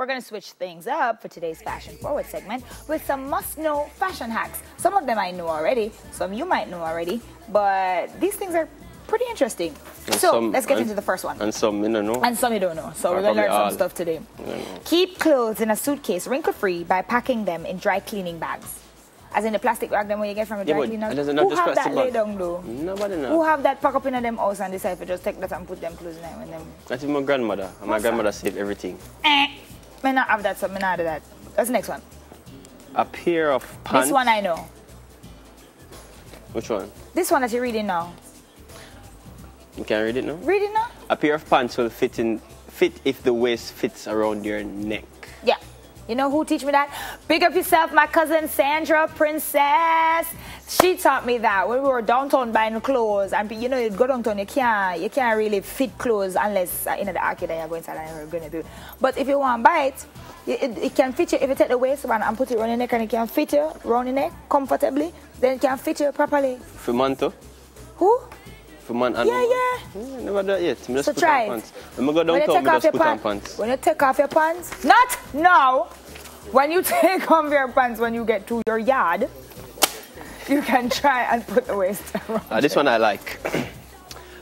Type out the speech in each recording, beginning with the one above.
we're going to switch things up for today's Fashion Forward segment with some must-know fashion hacks. Some of them I know already, some you might know already, but these things are pretty interesting. And so let's get into the first one. And some you don't know. And some you don't know. So we're going to learn some stuff today. Keep clothes in a suitcase wrinkle-free by packing them in dry cleaning bags. As in the plastic bag them when you get from a dry cleaner. Who have that lay down though? Nobody knows. Who have that pack up in them house and decide to just take that and put them clothes in them? That's my grandmother. And my grandmother saved everything. May not have that, so may not do that. That's the next one. A pair of pants. This one I know. Which one? This one that you're reading now. You can read it now? Read it now? A pair of pants will fit if the waist fits around your neck. Yeah. You know who teach me that? Big up yourself, my cousin Sandra Princess. She taught me that when we were downtown buying clothes. And you know, you go downtown, you can't really fit clothes unless in the arcade and you're going inside and you're going to do it. But if you want to buy it, it can fit you. If you take the waistband and put it around your neck and it can fit you around your neck comfortably, then it can fit you properly. For man too? Who? For man and woman? Never done that yet. So just try it. When I go downtown, I just put on pants. When you take off your pants, not now. When you take off your pants when you get to your yard, you can try and put the waist around. This one I like.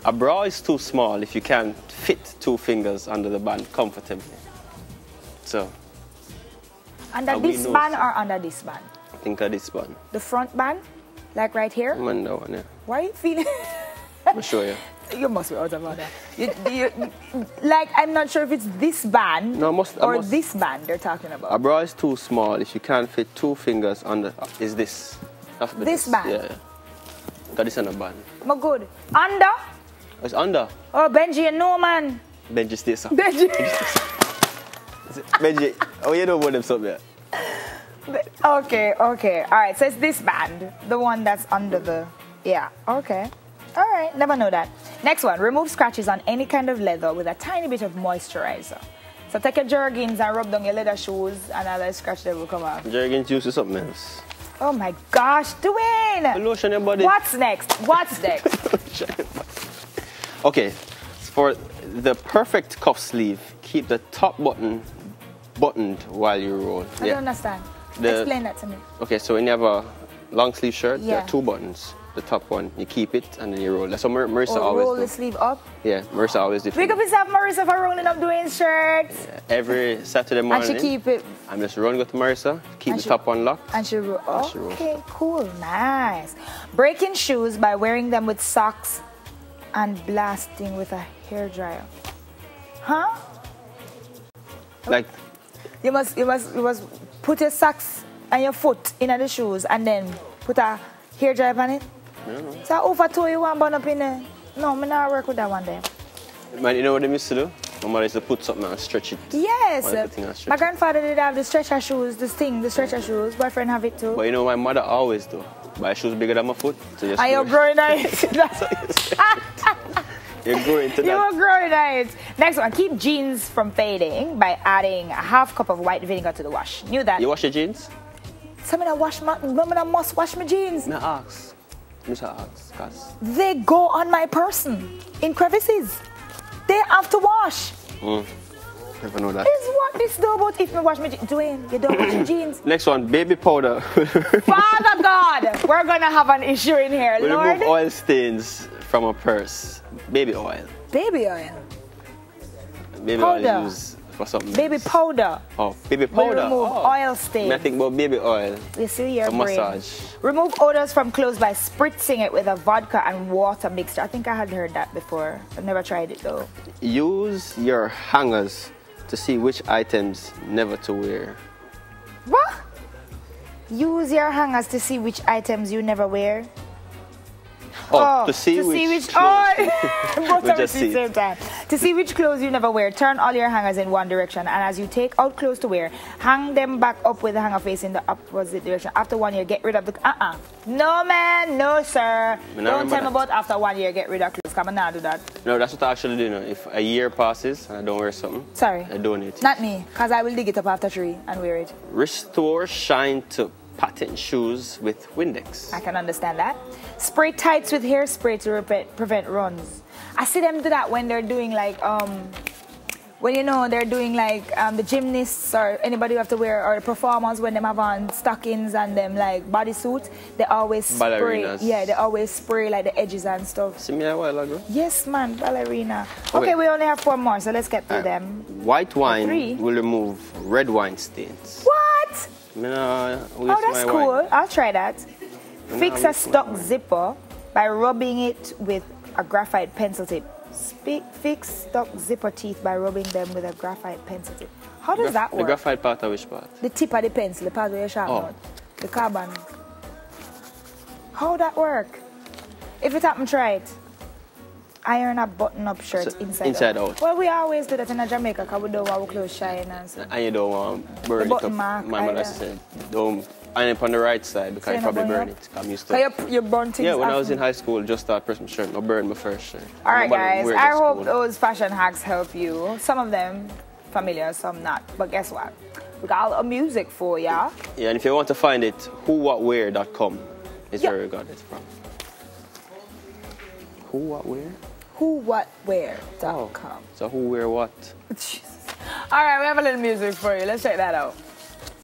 A bra is too small if you can't fit 2 fingers under the band comfortably. So. Under this band or under this band? I think of this band. The front band? Like right here? Man, that one, yeah. Why are you feeling? I'll show you. You must be out of order. Like, I'm not sure if it's this band or this band they're talking about. A bra is too small if you can't fit 2 fingers under. Is this? This band? Yeah. Got this on a band. My good. Under? It's under. Oh, Benji, you know, man. Benji stays up. Benji. Benji, oh, you know about them something. Okay. All right, so it's this band. The one that's under the... Yeah, okay. All right, never know that. Next one, remove scratches on any kind of leather with a tiny bit of moisturizer. So take your jergens and rub down your leather shoes and all that scratch that will come out. Jergens used to something else. Oh my gosh, Dwayne! Lotion your body. What's next? What's next? Okay, for the perfect cuff sleeve, keep the top button buttoned while you roll. I don't understand. Explain that to me. Okay, so when you have a long sleeve shirt, there are 2 buttons. The top one, you keep it and then you roll. That's what Marissa always roll the sleeve up? Yeah, Marissa always do. Big up yourself, Marissa, for rolling up Dwayne's shirts. Yeah, every Saturday morning. And she keep it. I'm just running with Marissa, keep the top one locked. And she roll. Okay, cool, nice. Breaking shoes by wearing them with socks and blasting with a hairdryer. Huh? Like you must put your socks and your foot in the shoes and then put a hairdryer on it. No. So over toe you want burn up in there? No, I not work with that one there. Man, you know what they used to do? My mother used to put something and stretch it. Yes. My grandfather did have the stretcher shoes, the stretcher shoes. Boyfriend have it too. But you know my mother always do. Buy shoes bigger than my foot. So just you're growing it. You're growing to that. You're growing it. Next one, keep jeans from fading by adding a half cup of white vinegar to the wash. Knew that? You wash your jeans? Some of them must wash my jeans. No, ask. Mr. Ask, cause they go on my person in crevices. They have to wash. Never know that. Is what this do about if you wash my jeans? Dwayne, you don't wash your jeans. Next one, baby powder. Father God, we're gonna have an issue in here, we Lord. remove oil stains from a purse. Baby oil. Baby oil. Baby oil is used for something. Baby powder. Oh, baby powder. We remove oil stains. I think about baby oil. You see your brain. Massage. Remove odors from clothes by spritzing it with a vodka and water mixture. I think I had heard that before. I've never tried it though. Use your hangers to see which items never to wear. What? Use your hangers to see which items you never wear? To see which clothes. Both at the same time. To see which clothes you never wear, turn all your hangers in one direction, and as you take out clothes to wear, hang them back up with the hanger facing the opposite direction. After 1 year, get rid of the... No, man. No, sir. Don't tell me about after 1 year, get rid of clothes. Come on, now do that. No, that's what I actually do now. If a year passes and I don't wear something, sorry, I donate it. Not me, because I will dig it up after 3 and wear it. Restore shine to patent shoes with Windex. I can understand that. Spray tights with hairspray to prevent runs. I see them do that when they're doing like when you know they're doing like the gymnasts or anybody who have to wear, or the performers when they have on stockings and them like bodysuits, they always spray. Ballerinas. Yeah, they always spray like the edges and stuff. See me a while ago? Yes, man, ballerina. Okay, we only have 4 more, so let's get through them. White wine 3. will remove red wine stains. What? Oh, that's cool. I'll try that. Fix a stock zipper by rubbing it with a graphite pencil tip. Fix stock zipper teeth by rubbing them with a graphite pencil tip. How does that work? The graphite part of which part? The tip of the pencil, the part where you sharpen out. The carbon. How that work? If it happen, try it. Iron a button-up shirt inside out. Well, we always do that in Jamaica because we don't want our clothes shine and so. And you don't want to burn it up. My mother said, don't iron it on the right side because you probably burn it. I'm used to it. You burn things. Yeah, when I was in high school, just started pressing my shirt. I burned my first shirt. Alright guys, I hope those fashion hacks help you. Some of them familiar, some not. But guess what? We got a lot of music for y'all. Yeah, and if you want to find it, whowhatwear.com is where we got it from. Who, what, where? Whowhatwear.com. So who, where, what? Jesus. All right, we have a little music for you. Let's check that out.